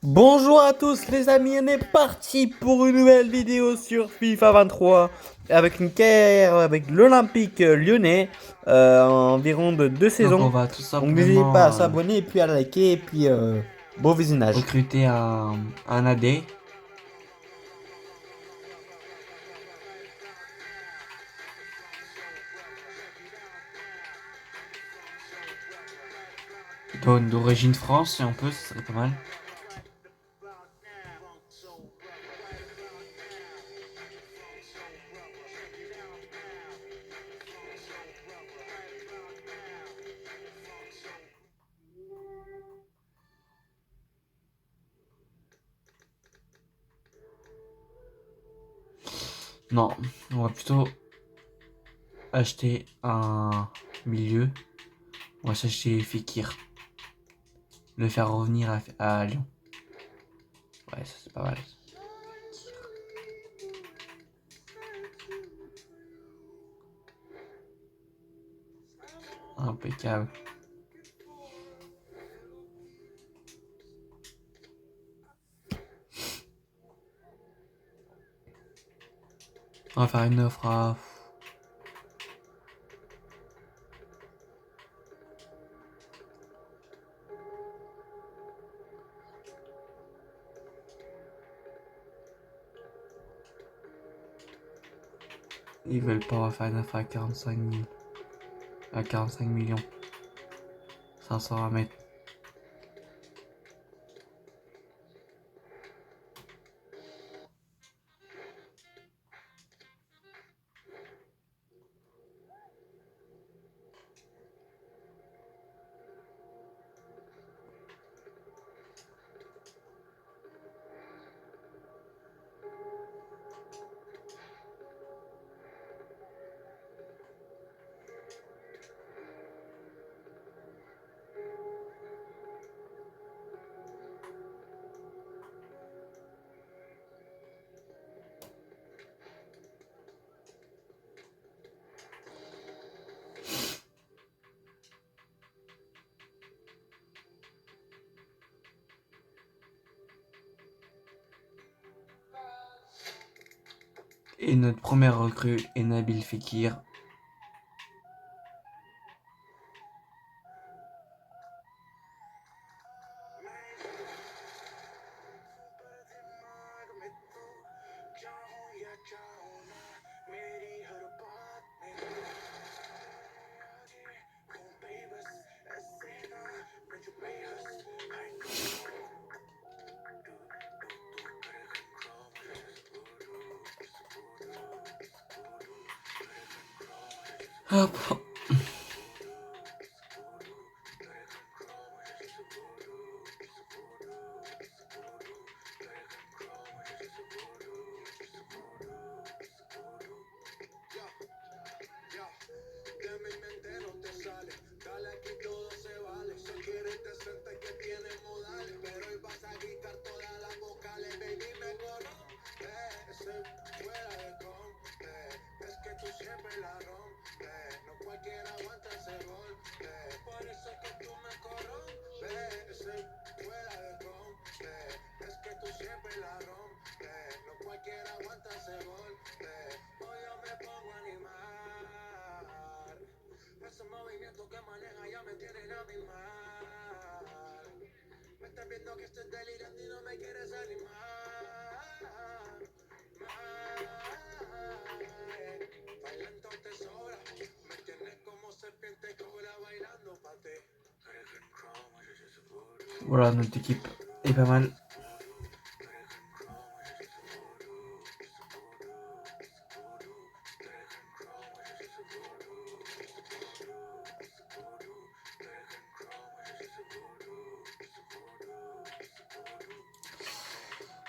Bonjour à tous les amis, on est parti pour une nouvelle vidéo sur FIFA 23 avec une carrière avec l'Olympique lyonnais environ de 2 saisons. Donc on va tout Donc n'hésitez pas à simplement s'abonner et puis à liker et puis bon visionnage. recruter un AD. D'origine France si on peut, ce serait pas mal. Non, on va plutôt acheter un milieu. On va s'acheter Fekir. Le faire revenir à Lyon. Ouais, ça c'est pas mal. Impeccable. On va faire une offre à... Ils veulent pas, on va faire une offre à 45 000. À 45 millions. 500 à mettre. Et notre première recrue est Nabil Fekir. Hop. Voilà, notre équipe est pas mal.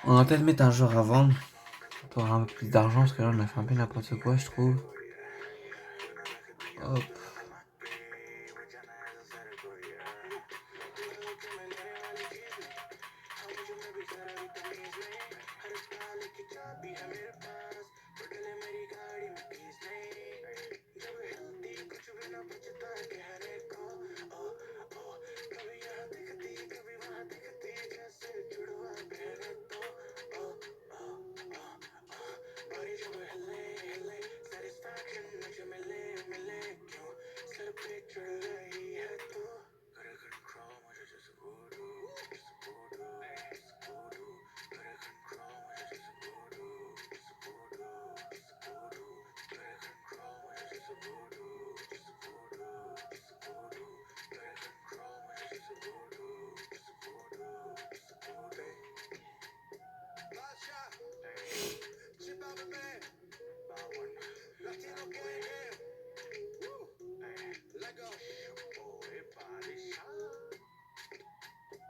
On va peut-être mettre un joueur à vendre pour avoir un peu plus d'argent parce que là on a fait un peu n'importe quoi je trouve. Hop.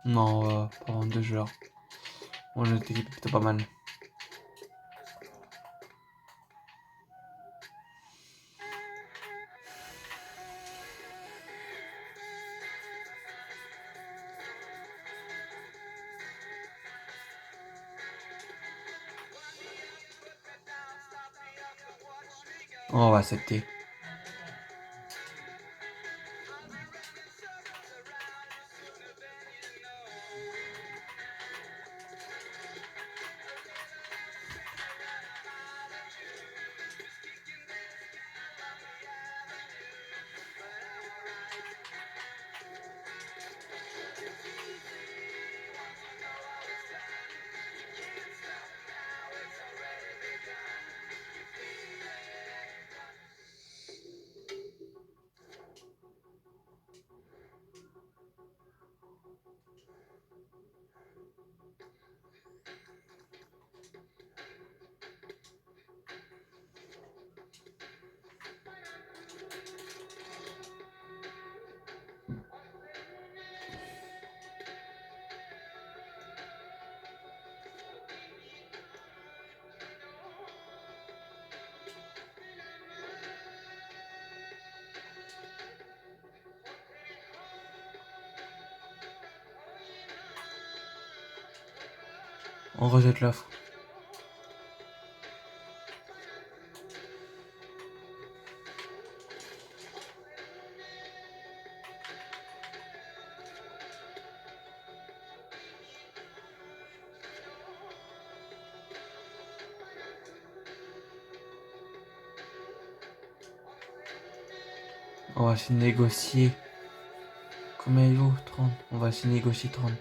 Non, pas en 2 joueurs. Bon, notre équipe est plutôt pas mal. On va accepter. On rejette l'offre. On va essayer de négocier. Combien il vaut? 30. On va essayer de négocier 30.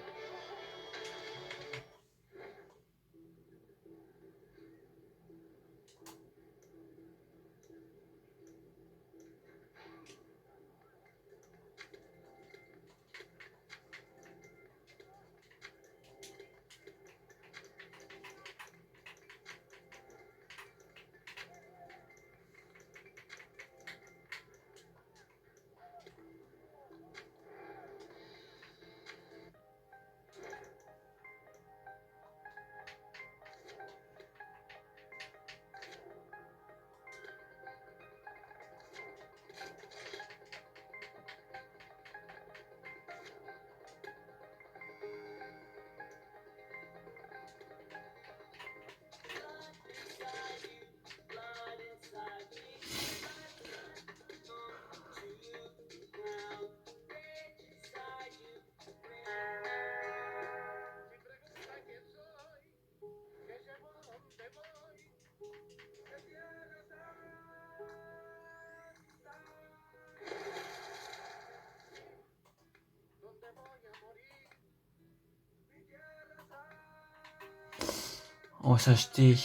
On va s'acheter.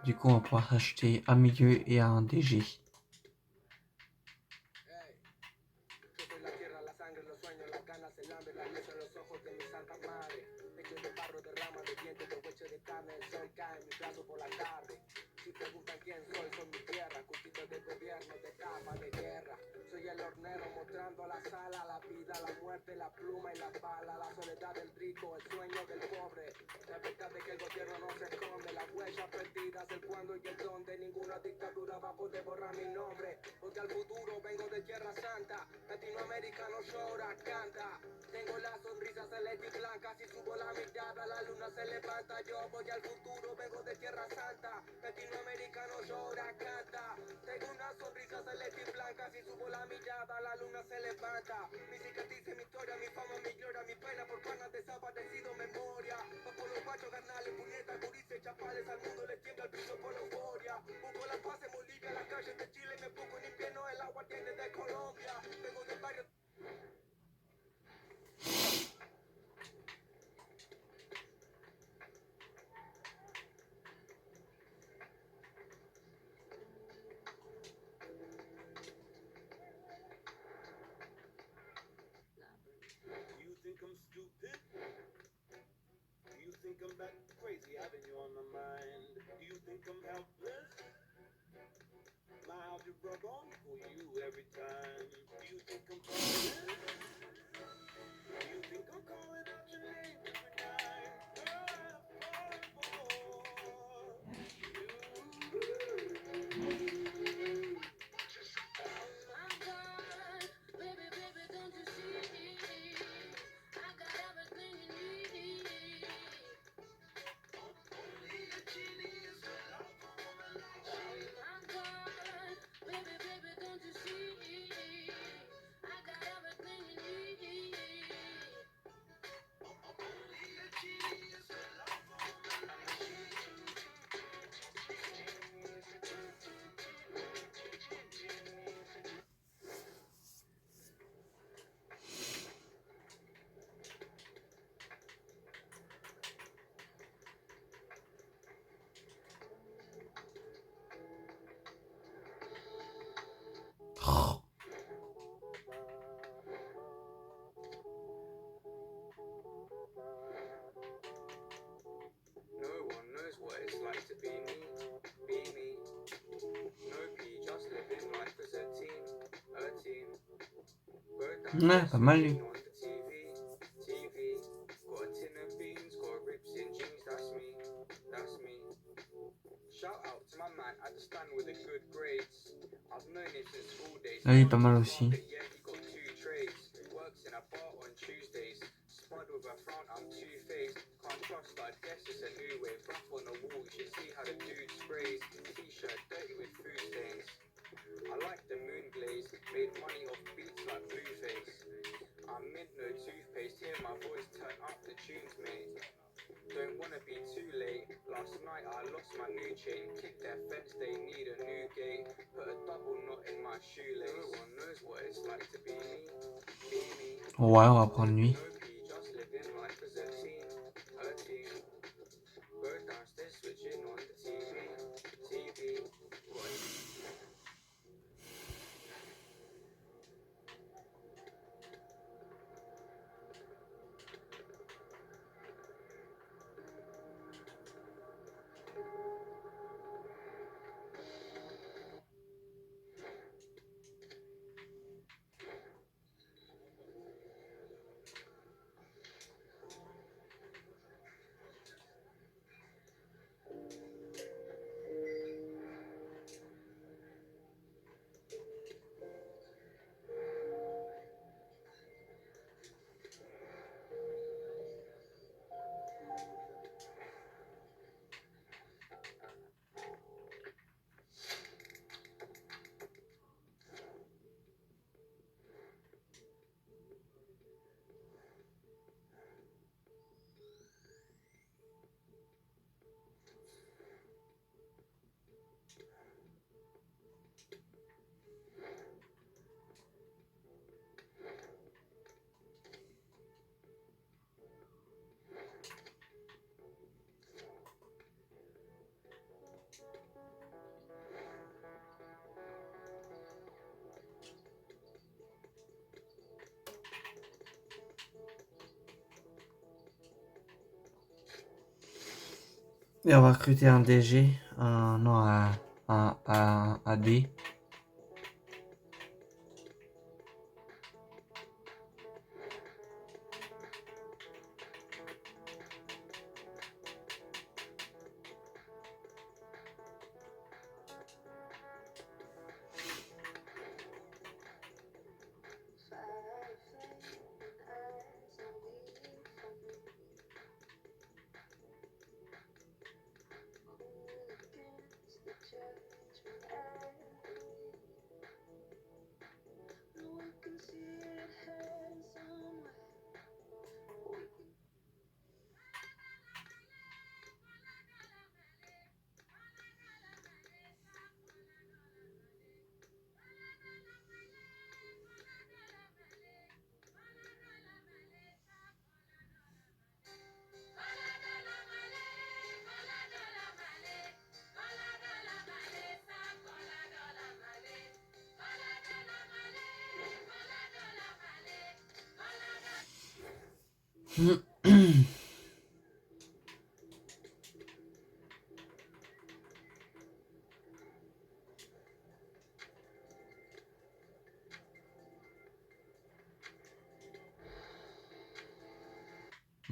Du coup, on va pouvoir s'acheter un milieu et un DG. Soy el hornero mostrando la sala, la vida, la muerte, la pluma y la bala, la soledad del rico, el sueño del pobre, la verdad de que el gobierno no se esconde, las huellas perdidas, el cuándo y el dónde, ninguna dictadura va a poder borrar mi nombre, porque al futuro vengo de Tierra Santa, latinoamericano llora, canta, tengo la sonrisa celeste y blanca, si subo la mirada la luna se levanta, yo voy al futuro, vengo de Tierra Santa, latinoamericano llora, canta, tengo una sonrisa celeste y blanca, si subo la mirada la luna se levanta, mi cicatriz, mi historia, mi fama, mi gloria, mi pena por panas desaparecido, memoria, va por los guachos, carnales, puñetas, gurises, chapales, al mundo le tiembla el piso por la euforia, busco la paz en Bolivia, las calles de Chile, me pongo en invierno, el agua tiene de Colombia, vengo del barrio. Think I'm stupid? Do you think I'm back crazy having you on my mind? Do you think I'm helpless? My algebra gon' for you every time. Do you think I'm calling? Do you think I'm calling out your name? Ouais, pas mal lui. Là, il est pas mal aussi. Spud with a frown, I'm two-faced. Can't trust, I guess it's a new wave. Rough on the wall, you should see how the dude sprays. T-shirt dirty with food stains. I like the moon glaze, made money off beats like Blueface. I'm mint, no toothpaste, hear my voice turn up the tunes, mate. Don't wanna be too late. Last night I lost my new chain. Kick their fence, they need a new gate. Put a double knot in my shoelace. No one knows what it's like to be me. Be me. Ouais, on va prendre lui. Just living life as a team. A team. Go downstairs, switching on the TV. TV. Et on va recruter un DG, non, un AD.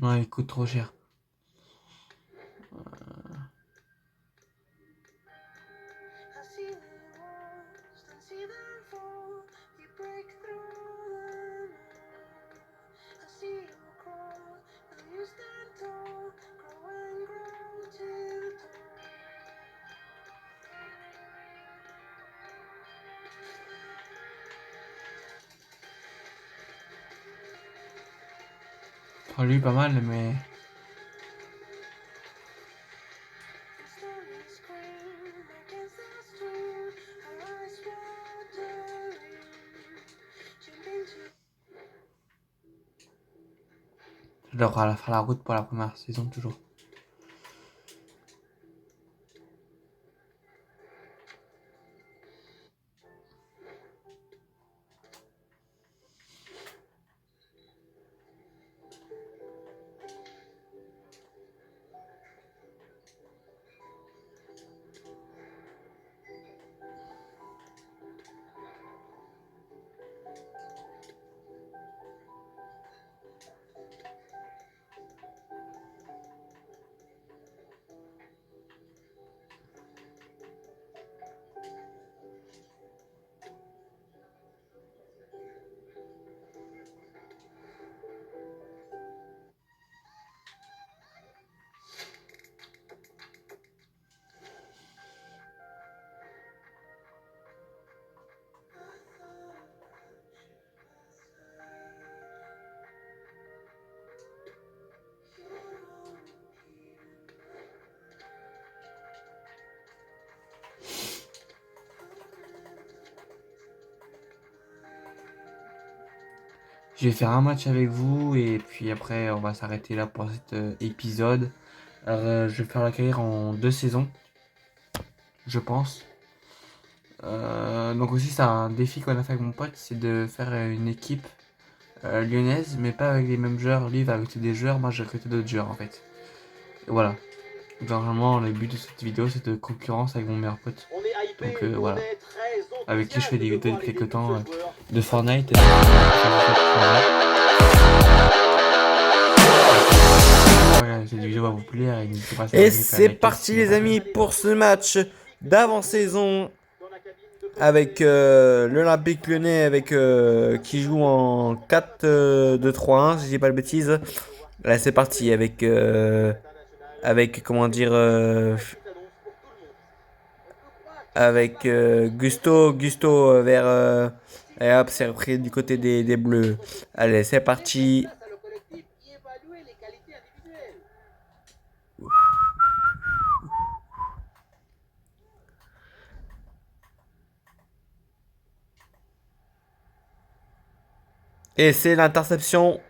Ouais, il coûte trop cher. Enfin, lui, pas mal, mais... Je leur faire la route pour la première saison, toujours. Je vais faire un match avec vous et puis après on va s'arrêter là pour cet épisode. Alors, je vais faire la carrière en 2 saisons, je pense. Donc aussi c'est un défi qu'on a fait avec mon pote, c'est de faire une équipe lyonnaise, mais pas avec les mêmes joueurs. Lui il va recruter des joueurs, moi j'ai recruté d'autres joueurs en fait. Et voilà. Donc, normalement le but de cette vidéo c'est de concurrence avec mon meilleur pote. On est hypé, Donc on voilà. est très Avec qui je fais des vidéos enthousiaste depuis de quelques voir temps les joueurs. de Fortnite. Voilà, cette vidéo va vous plaire et n'hésitez pas à Et vous c'est parti les amis pour ce match d'avant-saison avec l'Olympique Lyonnais avec qui joue en 4-2-3-1 si je dis pas de bêtises. Là c'est parti avec comment dire avec Gusto vers et hop c'est repris du côté des bleus. Allez c'est parti. Face à le collectif, y évaluer les qualités individuelles. Et c'est l'interception.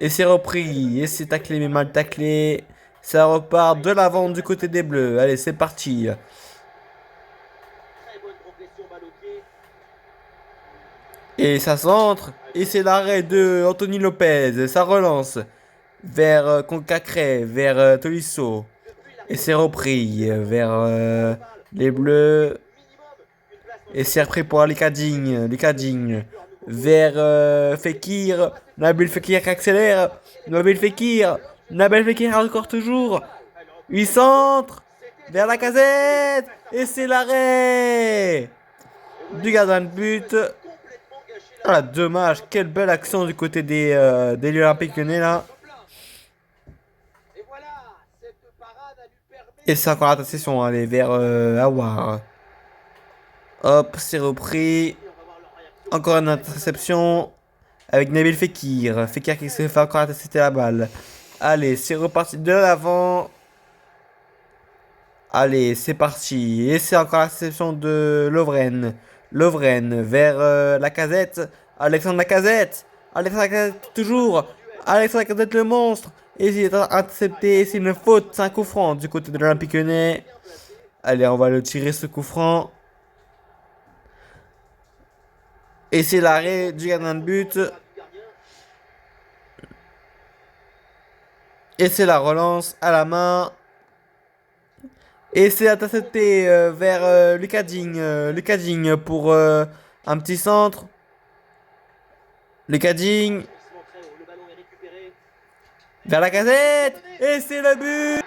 Et c'est repris. Et c'est taclé mais mal taclé. Ça repart de l'avant du côté des bleus. Allez c'est parti. Très bonne progression balle au pied. Et ça centre. Et c'est l'arrêt de Anthony Lopez. Ça relance vers Concacré, vers Tolisso. Et c'est repris vers les bleus. Et c'est repris pour Lucas Digne. Vers Fekir. Nabil Fekir qui accélère. Nabil Fekir encore toujours. Il centre vers la casette. Et c'est l'arrêt du gardien de but. Ah, dommage. Quelle belle action du côté des Olympiques Lyonnais là. Et voilà, cette parade a lui permis Et c'est encore la session. Allez, vers Awar. Hop, c'est repris. Encore une interception. Avec Nabil Fekir. Fekir qui se fait encore intercepter la balle. Allez, c'est reparti de l'avant. Allez, c'est parti. Et c'est encore la réception de Lovren. Lovren vers Lacazette. Alexandre Lacazette. Alexandre Lacazette toujours. Alexandre Lacazette le monstre. Et il est intercepté. C'est une faute. C'est un coup franc du côté de l'Olympique Lyonnais. Allez, on va le tirer ce coup franc. Et c'est l'arrêt du gardien de but. Et c'est la relance à la main. Et c'est intercepté vers Lucas Digne pour un petit centre. Lucas Digne Le ballon est récupéré. vers la casette. Et c'est le but.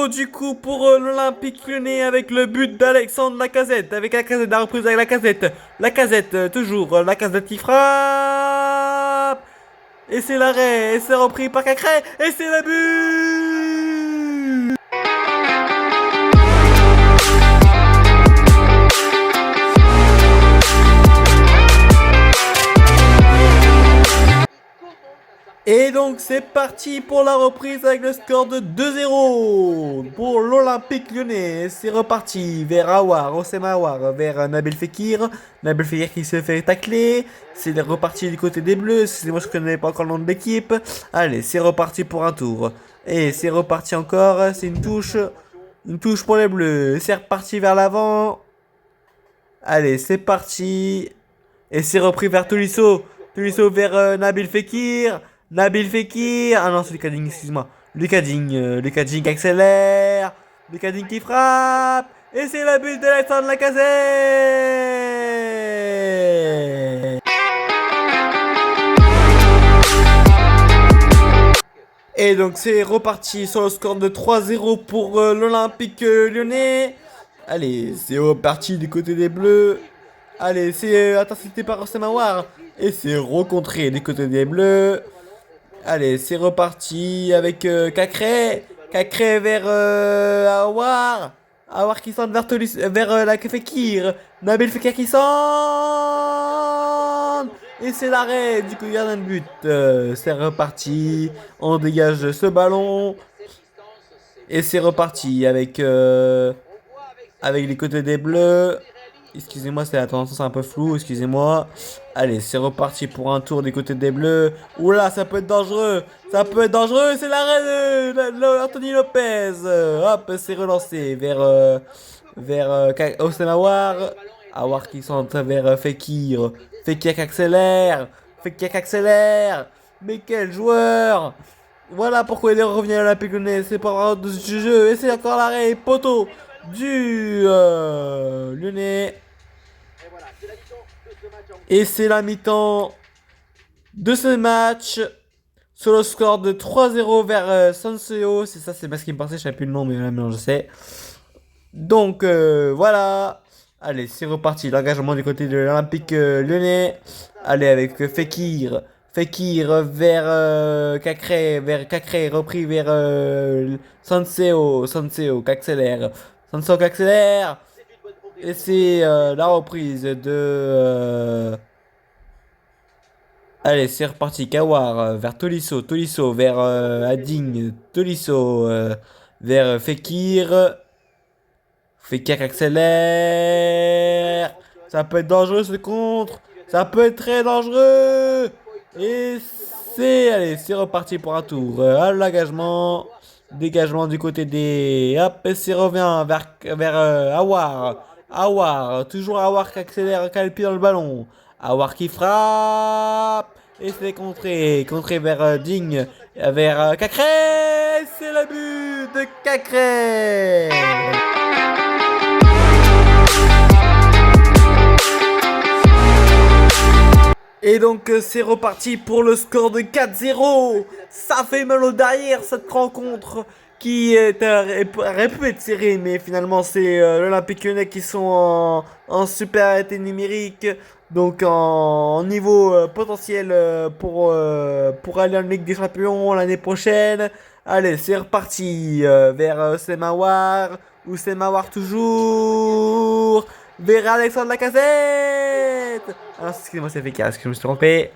Du coup pour l'Olympique Lyonnais avec le but d'Alexandre Lacazette. Avec Lacazette, la reprise avec Lacazette. Lacazette, toujours Lacazette qui frappe. Et c'est l'arrêt. Et c'est repris par Cacré. Et c'est le but. Et donc c'est parti pour la reprise avec le score de 2-0 pour l'Olympique Lyonnais. C'est reparti vers Awar, Oussema Awar, vers Nabil Fekir. Nabil Fekir qui se fait tacler. C'est reparti du côté des Bleus. Excusez-moi, je ne connais pas encore le nom de l'équipe. Allez, c'est reparti pour un tour. Et c'est reparti encore. C'est une touche pour les Bleus. C'est reparti vers l'avant. Allez, c'est parti. Et c'est repris vers Tolisso. Tolisso vers Nabil Fekir. Nabil Fekir. Ah non, c'est Lucas Digne, excuse-moi. Lucas Digne qui accélère. Lucas Digne qui frappe. Et c'est le but d'Alexandre Lacazette. Et donc c'est reparti sur le score de 3-0 pour l'Olympique Lyonnais. Allez, c'est reparti du côté des Bleus. Allez, c'est intercepté par Oussema Aouar. Et c'est recontré du côté des Bleus. Allez, c'est reparti avec Cacré. Cacré vers Aouar. Awar qui centre vers la Fekir. Nabil Fekir qui centre. Et c'est l'arrêt du coup gardien de but. C'est reparti. On dégage ce ballon. Et c'est reparti avec les côtés des bleus. Excusez-moi, attention, c'est un peu flou, excusez-moi. Allez, c'est reparti pour un tour du côté des bleus. Oula, ça peut être dangereux. Ça peut être dangereux, c'est l'arrêt de Anthony Lopez. Hop, c'est relancé vers Hossein Aouar. Aouar qui centre vers Fekir. Fekir qui accélère. Fekir qui accélère. Mais quel joueur! Voilà pourquoi il est revenu à l'Olympique Lyonnais. C'est pas vraiment de ce jeu. Et c'est encore l'arrêt poteau du Lyonnais. Et c'est la mi-temps de ce match. Sur le score de 3-0 vers Sanseo. C'est ça, c'est pas ce qui me pensait. Je sais plus le nom, mais maintenant je sais. Donc voilà. Allez, c'est reparti. L'engagement du côté de l'Olympique Lyonnais. Allez, avec Fekir. Fekir vers Cacré, repris vers Sanseo qui accélère. Sanseo qui accélère. Et c'est la reprise de... Allez, c'est reparti. Kawar vers Tolisso. Tolisso vers Ading. Tolisso vers Fekir. Fekir qui accélère. Ça peut être dangereux ce contre. Ça peut être très dangereux. Et allez, c'est reparti pour un tour. À l'engagement. Dégagement du côté des... Hop, et c'est revient vers Aouar. Aouar, toujours Aouar qui accélère, qui a le pied dans le ballon. Aouar qui frappe. Et c'est contré vers Digne, vers Cacré. C'est le but de Cacré. Et donc c'est reparti pour le score de 4-0. Ça fait mal au derrière cette rencontre qui aurait pu être serrée, mais finalement c'est l'Olympique Lyonnais qui sont en supériorité numérique, donc en niveau potentiel pour aller en Ligue des Champions l'année prochaine. Allez, c'est reparti vers Semawar, ou Semawar toujours, vers Alexandre Lacazette. Ah, excusez-moi, c'est Fekir, est-ce que je me suis trompé?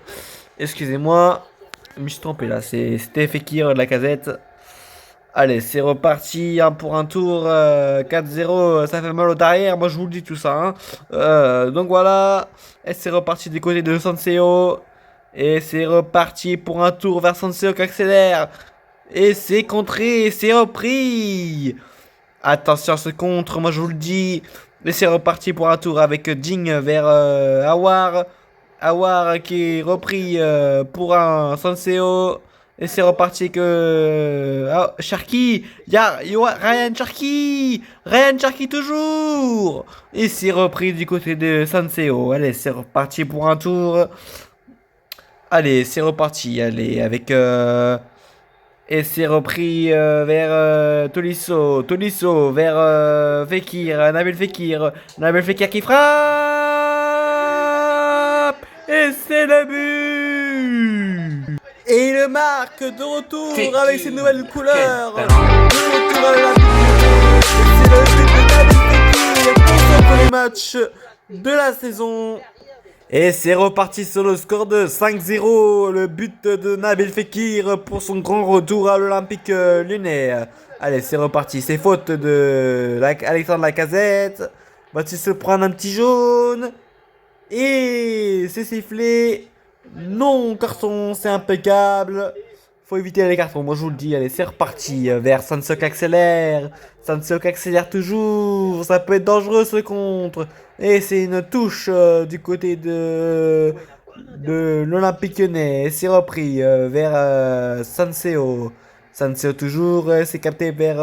Excusez-moi, je me suis trompé là, c'était Fekir de Lacazette. Allez, c'est reparti hein, pour un tour 4-0, ça fait mal au derrière, moi je vous le dis tout ça. Hein. Donc voilà, et c'est reparti du côté de Sanseo. Et c'est reparti pour un tour vers Sanseo qui accélère. Et c'est contré, c'est repris. Attention à ce contre, moi je vous le dis. Et c'est reparti pour un tour avec Ding vers Aouar. Aouar qui est repris pour un Sanseo. Et c'est reparti que... Cherki. Ryan Cherki. Ryan Cherki toujours. Et c'est repris du côté de Sanseo. Allez, c'est reparti pour un tour. Allez, c'est reparti. Allez, avec... Et c'est repris vers Tolisso. Tolisso vers Fekir. Nabil Fekir. Nabil Fekir qui frappe. Et c'est le but. Et il marque de retour Fekir. avec ses nouvelles couleurs. De Quel retour à la c'est le but de Nabil Fekir pour son premier match de la saison. Et c'est reparti sur le score de 5-0, le but de Nabil Fekir pour son grand retour à l'Olympique Lyonnais. Allez, c'est reparti, c'est faute de Alexandre Lacazette. Va-t-il se prendre un petit jaune? Et c'est sifflé. Non, carton, c'est impeccable. Faut éviter les cartons, moi je vous le dis. Allez, c'est reparti vers Sanseo qui accélère. Sanseo qui accélère toujours. Ça peut être dangereux ce contre. Et c'est une touche du côté de l'Olympique Lyonnais. C'est repris vers Sanseo. Sanseo toujours. C'est capté vers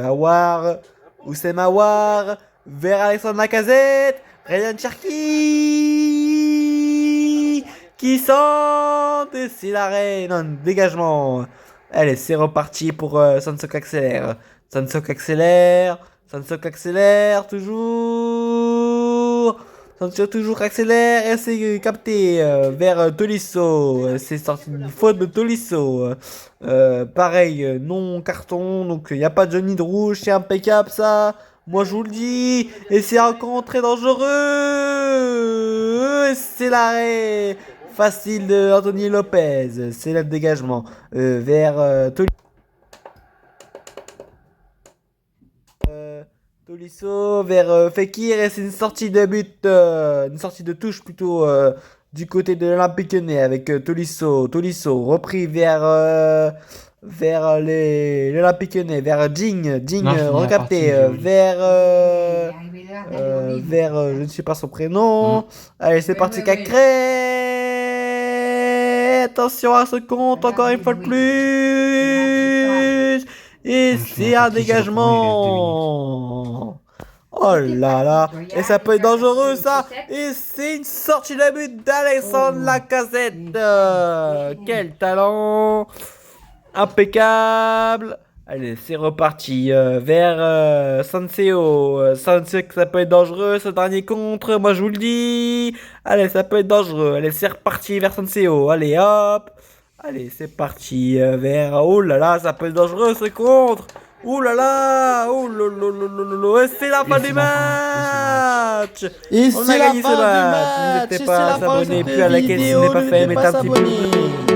Aouar. Oussem Aouar. Vers Alexandre Lacazette. Ryan Cherki qui sent. Et c'est l'arrêt. Non, dégagement. Allez, c'est reparti pour Sanseo qui accélère. Sanseo qui accélère. Sanseo qui accélère toujours. Sansio toujours accélère et c'est capté vers Tolisso. C'est sorti d'une faute de Tolisso. Pareil, non carton, donc il n'y a pas de Johnny de rouge, c'est impeccable ça. Moi je vous le dis, et c'est encore très dangereux. Et c'est l'arrêt facile de Anthony Lopez. C'est le dégagement vers Tolisso vers Fekir et c'est une sortie de but, une sortie de touche plutôt du côté de l'Olympique Lyonnais avec Tolisso repris vers l'Olympique Lyonnais, vers Jing Non, fini la recapté partie, Joli. vers je ne sais pas son prénom. Allez, c'est parti, Cacré. Attention à ce compte, encore une fois de plus. Et Je c'est finis la un partie, c'est le premier, il reste 2 dégagement. Oh là là. Et ça peut être dangereux ça. Et c'est une sortie de but d'Alexandre Lacazette. Quel talent. Impeccable. Allez, c'est reparti vers Sanseo. Sanseo, ça peut être dangereux, ce dernier contre, moi je vous le dis. Allez, ça peut être dangereux. Allez, c'est reparti vers Sanseo. Allez, hop. Allez, c'est parti vers... Oh là là, ça peut être dangereux ce contre. Oh là là. Oh là là là là là. Et c'est la fin du match. Et On c'est a la gagné ce fin du match. match. N'hésitez Et pas à c'est la fin de s'abonner, cette plus à laquelle si ce vidéo. n'est pas fait, N'hésitez mettez pas un à petit pouce s'abonner. bleu.